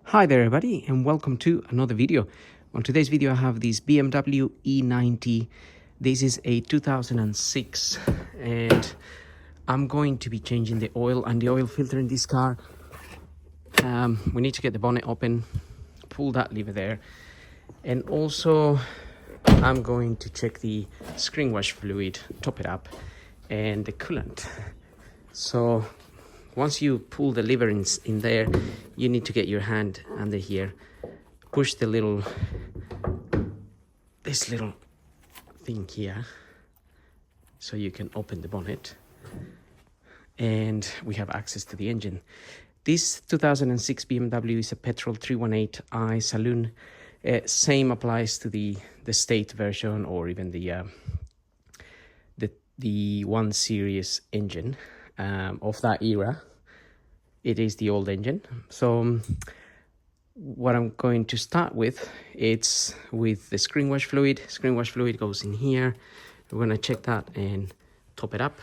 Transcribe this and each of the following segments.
Hi there everybody and welcome to another video. On today's video I have this BMW E90. This is a 2006 and I'm going to be changing the oil and the oil filter in this car. We need to get the bonnet open, pull that lever there, and also I'm going to check the screen wash fluid, top it up, and the coolant. So once you pull the lever in there, you need to get your hand under here, push the this little thing here, so you can open the bonnet, and we have access to the engine. This 2006 BMW is a petrol 318i saloon. Same applies to the state version or even the 1 Series engine of that era. It is the old engine. So what I'm going to start with, it's with the screen wash fluid. Screen wash fluid goes in here. We're going to check that and top it up.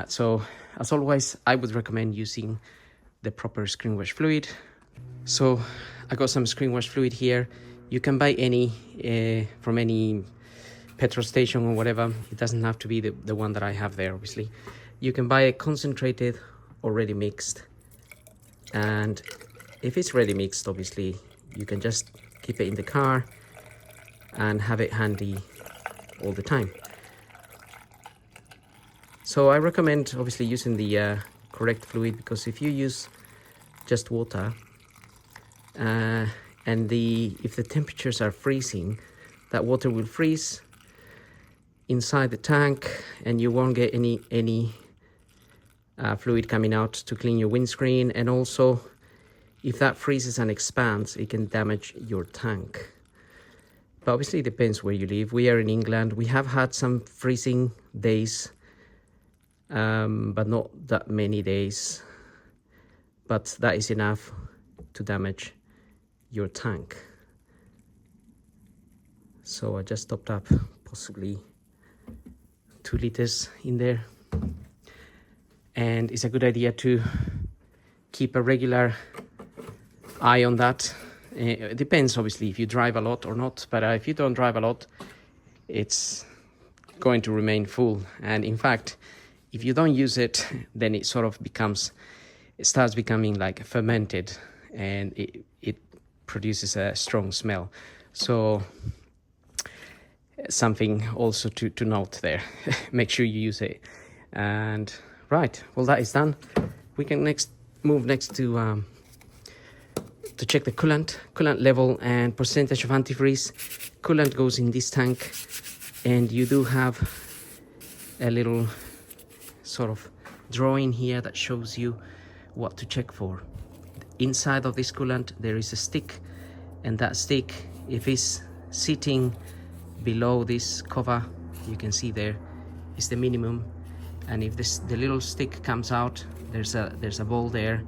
So as always, I would recommend using the proper screen wash fluid. So I got some screen wash fluid here. You can buy any from any petrol station or whatever. It doesn't have to be the one that I have there, obviously. You can buy it concentrated or ready mixed, and if it's ready mixed, obviously you can just keep it in the car and have it handy all the time. So I recommend obviously using the correct fluid, because if you use just water and if the temperatures are freezing, that water will freeze inside the tank and you won't get any fluid coming out to clean your windscreen. And also, if that freezes and expands, it can damage your tank. But obviously it depends where you live. We are in England. We have had some freezing days, but not that many days. But that is enough to damage your tank. So I just topped up possibly 2 liters in there. And it's a good idea to keep a regular eye on that. It depends obviously if you drive a lot or not, but if you don't drive a lot, it's going to remain full. And in fact, if you don't use it, then it sort of starts becoming like fermented, and it produces a strong smell. So something also to note there. Make sure you use it. And right, well, that is done. We can move next to check the coolant level and percentage of antifreeze. Coolant goes in this tank, and you do have a little sort of drawing here that shows you what to check for. Inside of this coolant there is a stick, and that stick, if it's sitting below this cover, you can see there is the minimum. And if the little stick comes out, there's a ball there.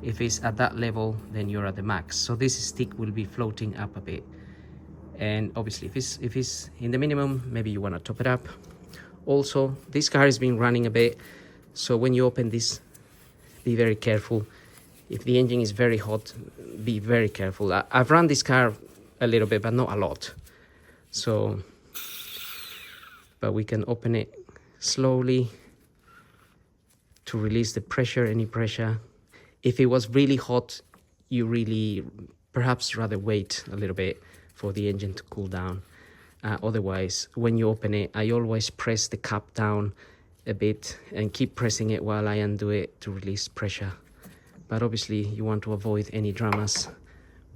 If it's at that level, then you're at the max. So this stick will be floating up a bit. And obviously if it's in the minimum, maybe you want to top it up. Also, this car has been running a bit, so when you open this, be very careful. If the engine is very hot, be very careful. I've run this car a little bit, but not a lot. So, but we can open it slowly to release the pressure, any pressure. If it was really hot, you really perhaps rather wait a little bit for the engine to cool down. Otherwise, when you open it, I always press the cap down a bit and keep pressing it while I undo it to release pressure. But obviously you want to avoid any dramas,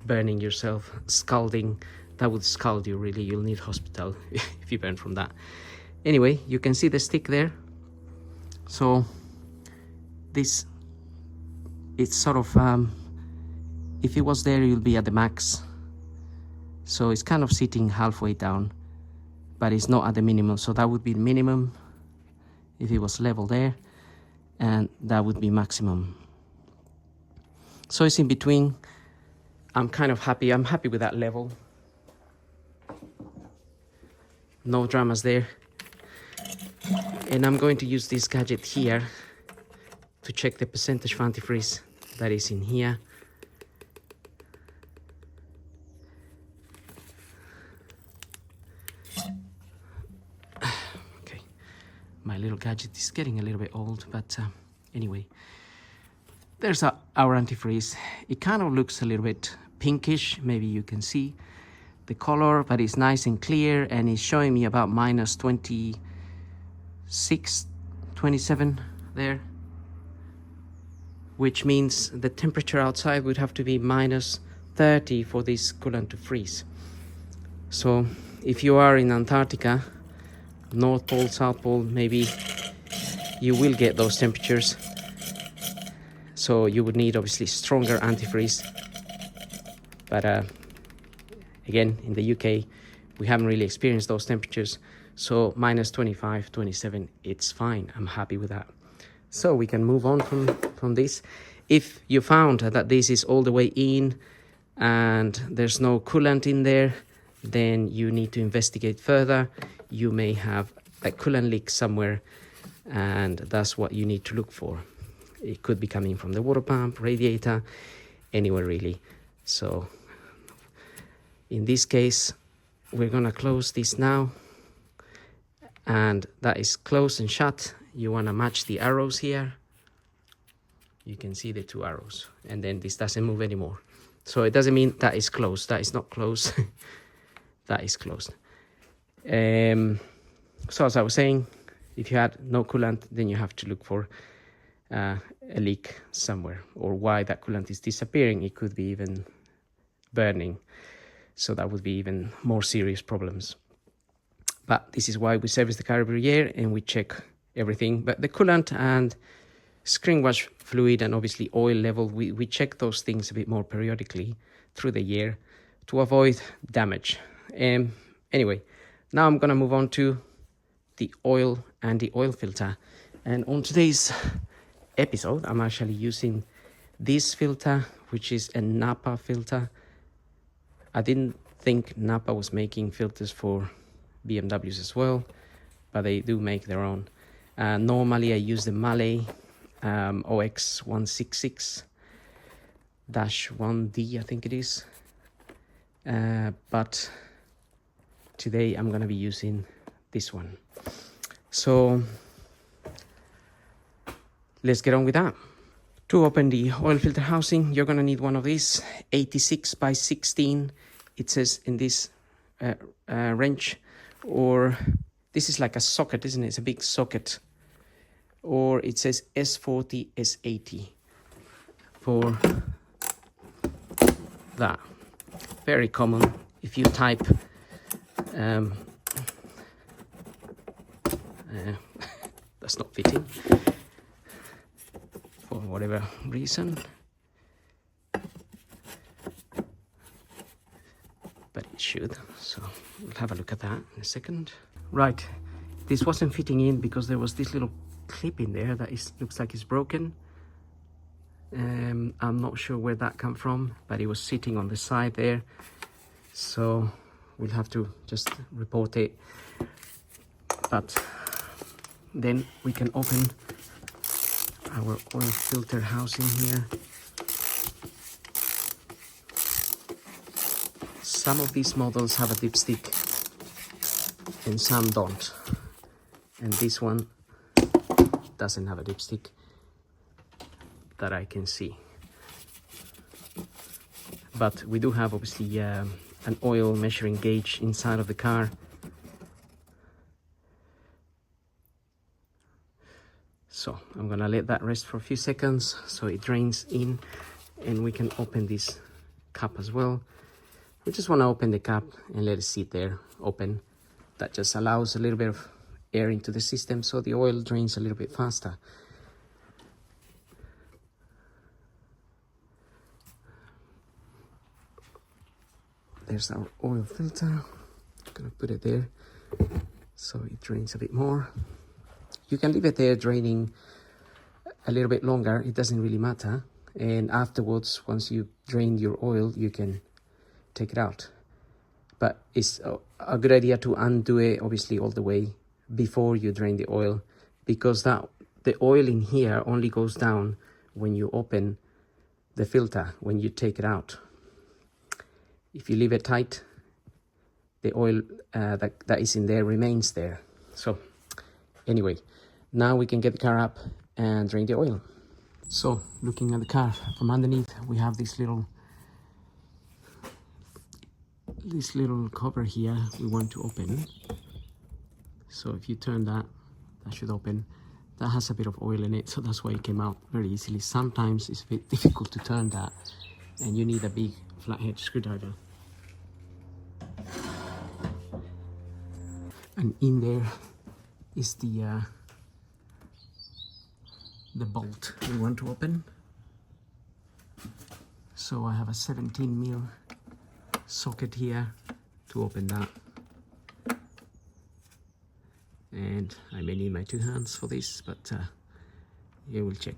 burning yourself, scalding. That would scald you really. You'll need hospital if you burn from that. Anyway, you can see the stick there. So this, it's sort of, if it was there, you'll be at the max. So it's kind of sitting halfway down, but it's not at the minimum. So that would be the minimum if it was level there, and that would be maximum. So it's in between. I'm kind of happy. I'm happy with that level. No dramas there. And I'm going to use this gadget here to check the percentage of antifreeze that is in here. little gadget is getting a little bit old, but anyway, there's our antifreeze. It kind of looks a little bit pinkish, maybe you can see the color, but it's nice and clear, and it's showing me about minus 26, 27 there, which means the temperature outside would have to be minus 30 for this coolant to freeze. So if you are in Antarctica, North Pole, South Pole, maybe you will get those temperatures. So you would need obviously stronger antifreeze. But again, in the UK, we haven't really experienced those temperatures. So minus 25, 27, it's fine. I'm happy with that. So we can move on from this. If you found that this is all the way in and there's no coolant in there, then you need to investigate further. You may have a coolant leak somewhere, and that's what you need to look for. It could be coming from the water pump, radiator, anywhere really. So in this case, we're gonna close this now, and that is closed and shut. You wanna match the arrows here. You can see the two arrows, and then this doesn't move anymore. So it doesn't mean that is closed. That is not closed. That is closed. So as I was saying, if you had no coolant, then you have to look for a leak somewhere, or why that coolant is disappearing. It could be even burning, so that would be even more serious problems. But this is why we service the car every year and we check everything. But the coolant and screen wash fluid and obviously oil level, we check those things a bit more periodically through the year to avoid damage. Anyway, now I'm gonna move on to the oil and the oil filter. And on today's episode, I'm actually using this filter, which is a Napa filter. I didn't think Napa was making filters for BMWs as well, but they do make their own. Normally I use the Malle OX166-1D, I think it is. But today I'm going to be using this one. So let's get on with that. To open the oil filter housing, you're going to need one of these 86 by 16. It says in this wrench, or this is like a socket, isn't it? It's a big socket. Or it says S40, S80 for that. Very common. If you type that's not fitting for whatever reason, but it should. So we'll have a look at that in a second. Right, this wasn't fitting in because there was this little clip in there that looks like it's broken. I'm not sure where that come from, but it was sitting on the side there, so we'll have to just report it. But then we can open our oil filter housing here. Some of these models have a dipstick and some don't, and this one doesn't have a dipstick that I can see. But we do have obviously an oil measuring gauge inside of the car. So I'm gonna let that rest for a few seconds so it drains in, and we can open this cap as well. We just want to open the cap and let it sit there open. That just allows a little bit of air into the system so the oil drains a little bit faster. There's our oil filter. I'm gonna put it there so it drains a bit more. You can leave it there draining a little bit longer, it doesn't really matter. And afterwards, once you drain your oil, you can take it out. But it's a good idea to undo it obviously all the way before you drain the oil, because the oil in here only goes down when you open the filter, when you take it out. If you leave it tight, the oil that is in there remains there. So anyway, Now we can get the car up and drain the oil. So looking at the car from underneath, we have this little cover here we want to open. So if you turn that, that should open. That has a bit of oil in it, so that's why it came out very easily. Sometimes it's a bit difficult to turn that, and you need a big flathead screwdriver. And in there is the bolt we want to open. So I have a 17mm socket here to open that. And I may need my 2 hands for this, but you will check.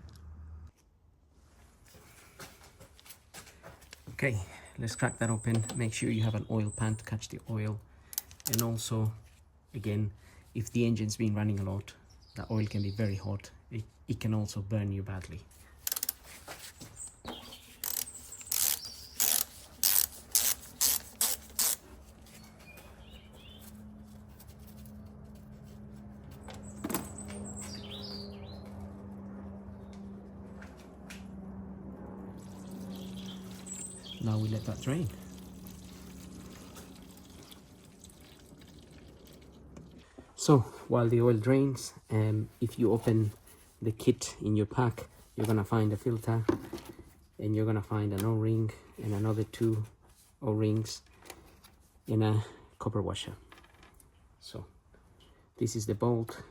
Okay, let's crack that open. Make sure you have an oil pan to catch the oil. And also, again, if the engine's been running a lot, the oil can be very hot. It can also burn you badly. Now we let that drain. So while the oil drains, if you open the kit in your pack, you're gonna find a filter, and you're gonna find an O-ring and another 2 O-rings in a copper washer. So this is the bolt.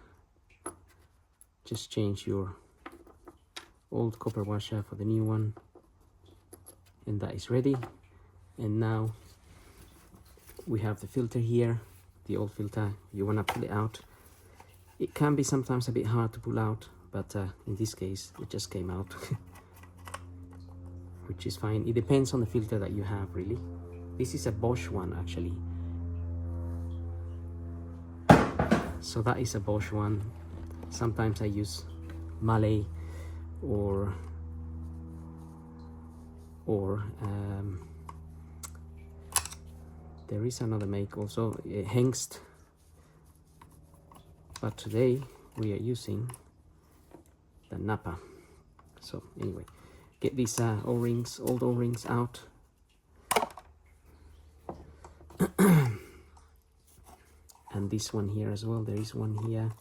Just change your old copper washer for the new one, and that is ready. And now we have the filter here, the old filter. You want to pull it out. It can be sometimes a bit hard to pull out, but in this case it just came out which is fine. It depends on the filter that you have, really. This is a Bosch one, actually. So that is a Bosch one. Sometimes I use Malay or there is another make also, Hengst, but today we are using the Napa. So anyway, get these O-rings, old O-rings out. And this one here as well, there is one here.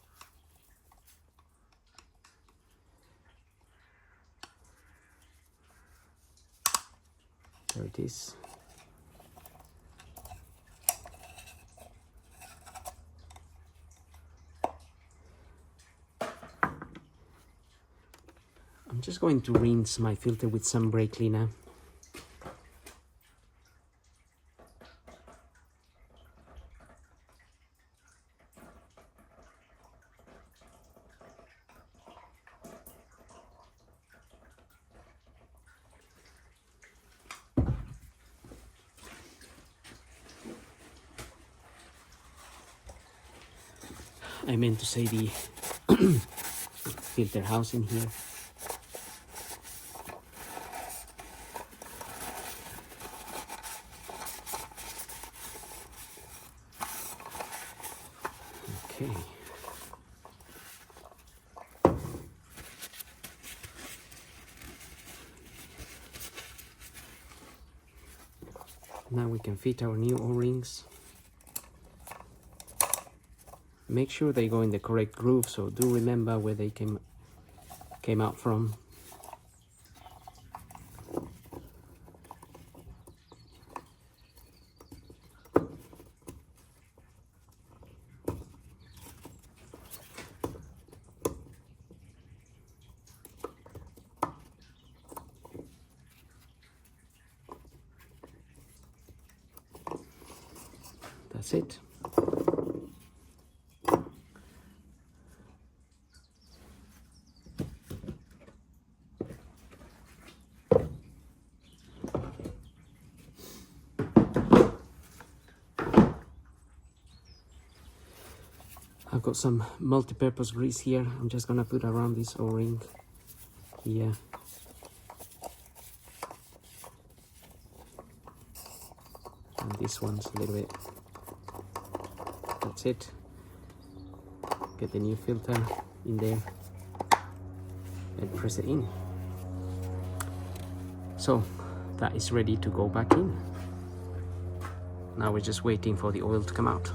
There it is. I'm just going to rinse my filter with some brake cleaner. I meant to say the filter housing here. Okay. Now we can fit our new O-rings. Make sure they go in the correct groove, so do remember where they came out from. That's it. I've got some multi-purpose grease here. I'm just gonna put around this O-ring here. And this one's a little bit. That's it. Get the new filter in there and press it in. So that is ready to go back in. Now we're just waiting for the oil to come out.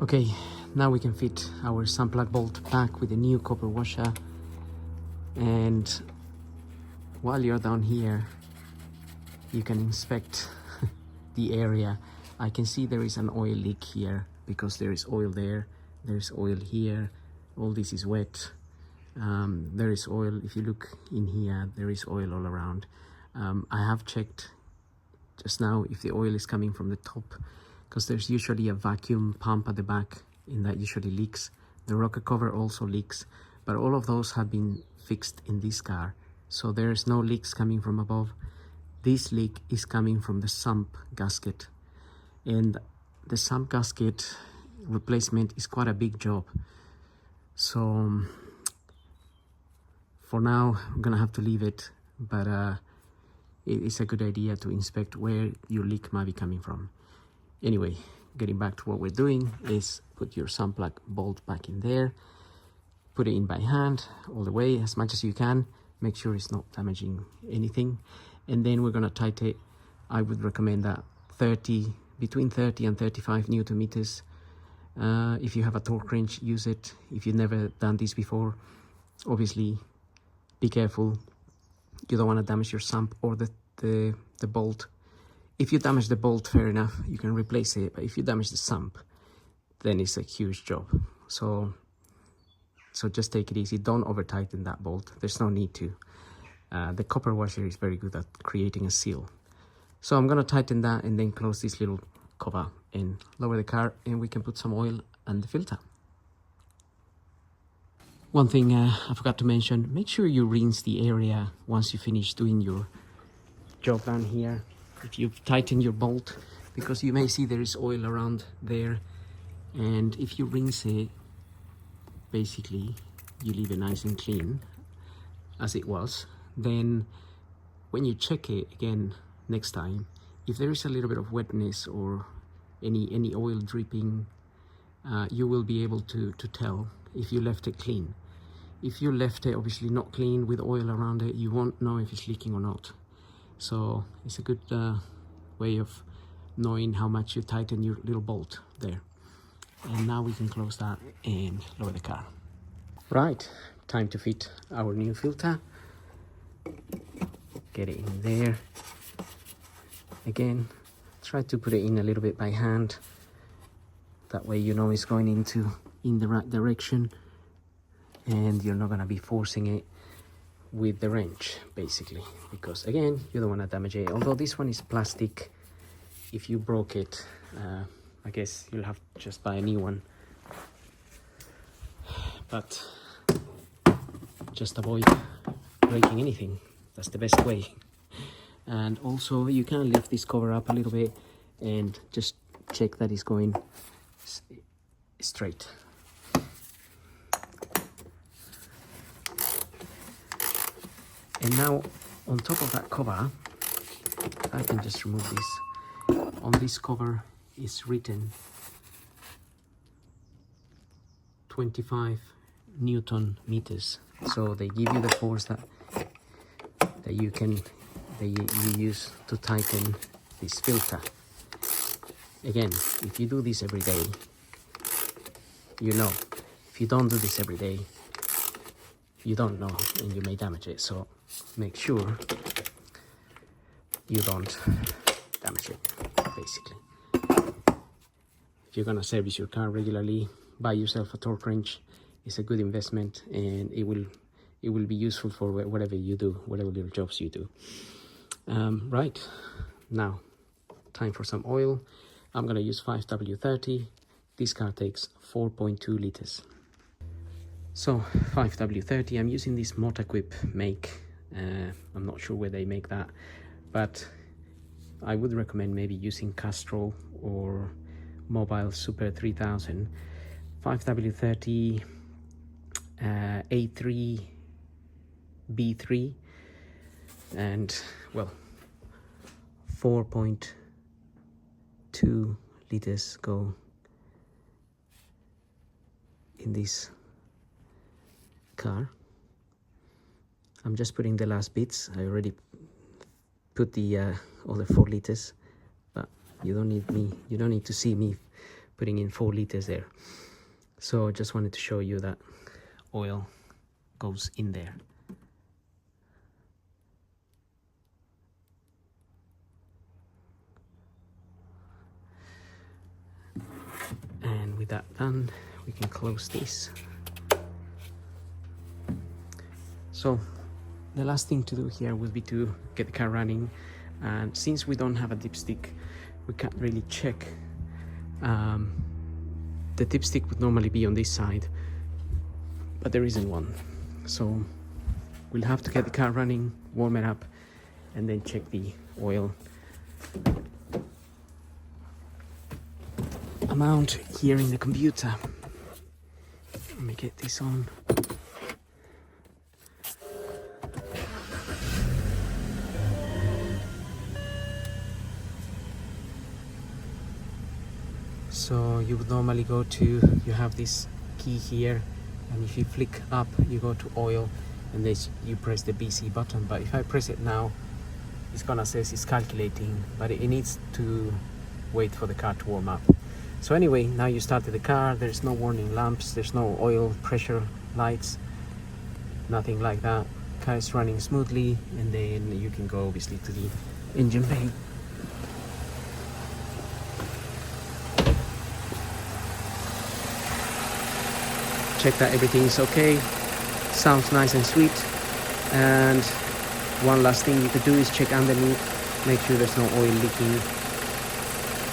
Okay, now we can fit our sun plug bolt back with a new copper washer. And while you're down here, you can inspect the area. I can see there is an oil leak here because there is oil there. There's oil here. All this is wet. There is oil. If you look in here, there is oil all around. I have checked just now if the oil is coming from the top, because there's usually a vacuum pump at the back and that usually leaks. The rocker cover also leaks, but all of those have been fixed in this car, so there's no leaks coming from above. This leak is coming from the sump gasket, and the sump gasket replacement is quite a big job. So for now I'm gonna have to leave it, but it is a good idea to inspect where your leak might be coming from. Anyway, getting back to what we're doing is put your sun plug bolt back in there, put it in by hand all the way as much as you can, make sure it's not damaging anything, and then we're gonna tighten it. I would recommend that between 30 and 35 Newton meters. If you have a torque wrench, use it. If you've never done this before, obviously be careful. You don't want to damage your sump or the bolt. If you damage the bolt, fair enough, you can replace it, but if you damage the sump, then it's a huge job. So just take it easy. Don't over tighten that bolt. There's no need to. The copper washer is very good at creating a seal. So I'm gonna tighten that and then close this little cover and lower the car, and we can put some oil and the filter. One thing I forgot to mention, make sure you rinse the area once you finish doing your job down here. If you've tightened your bolt, because you may see there is oil around there, and if you rinse it, basically you leave it nice and clean as it was, then when you check it again next time, if there is a little bit of wetness or any oil dripping, you will be able to tell if you left it clean. If you left it obviously not clean with oil around it, you won't know if it's leaking or not. So it's a good way of knowing how much you tighten your little bolt there. And now we can close that and lower the car. Right, time to fit our new filter. Get it in there. Again, try to put it in a little bit by hand. That way you know it's going in the right direction, and you're not gonna be forcing it with the wrench, basically, because again, you don't want to damage it. Although this one is plastic, if you broke it, I guess you'll have to just buy a new one. But just avoid breaking anything. That's the best way. And also you can lift this cover up a little bit and just check that it's going straight. And now on top of that cover, I can just remove this. On this cover is written 25 Newton meters. So they give you the force that you use to tighten this filter. Again, if you do this every day, you know. If you don't do this every day, you don't know, and you may damage it. So make sure you don't damage it, basically. If you're gonna service your car regularly, buy yourself a torque wrench. It's a good investment, and it will be useful for whatever you do, whatever little jobs you do. Right, now time for some oil. I'm gonna use 5W30. This car takes 4.2 liters. So 5W30, I'm using this Motaquip make. I'm not sure where they make that, but I would recommend maybe using Castrol or Mobile Super 3000. 5W30 A3 B3, and well, 4.2 liters go in this car. I'm just putting the last bits. I already put the all the 4 liters, but you don't need to see me putting in 4 liters there. So I just wanted to show you that oil goes in there. And with that done, we can close this. So the last thing to do here would be to get the car running, and since we don't have a dipstick, we can't really check. The dipstick would normally be on this side, but there isn't one, so we'll have to get the car running, warm it up, and then check the oil amount here in the computer. Let me get this on. So you would normally go to, you have this key here, and if you flick up, you go to oil, and then you press the BC button. But if I press it now, it's gonna say it's calculating, but it needs to wait for the car to warm up. So anyway, now you started the car, there's no warning lamps, there's no oil pressure lights, nothing like that. Car is running smoothly, and then you can go obviously to the engine bay. Check that everything is okay, sounds nice and sweet. And one last thing you could do is check underneath, make sure there's no oil leaking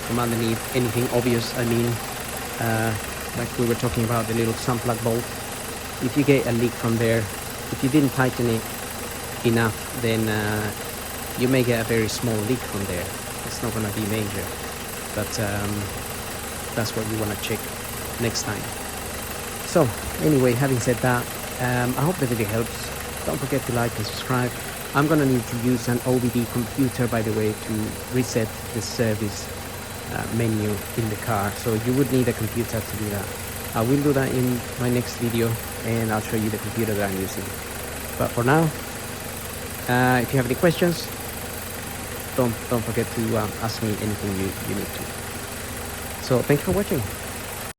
from underneath, anything obvious. I mean, like we were talking about the little sun plug bolt. If you get a leak from there, if you didn't tighten it enough, then you may get a very small leak from there. It's not going to be major, but that's what you want to check next time. So anyway, having said that, I hope the video helps. Don't forget to like and subscribe. I'm gonna need to use an OBD computer, by the way, to reset the service menu in the car. So you would need a computer to do that. I will do that in my next video, and I'll show you the computer that I'm using. But for now, if you have any questions, don't forget to ask me anything you need to. So thank you for watching.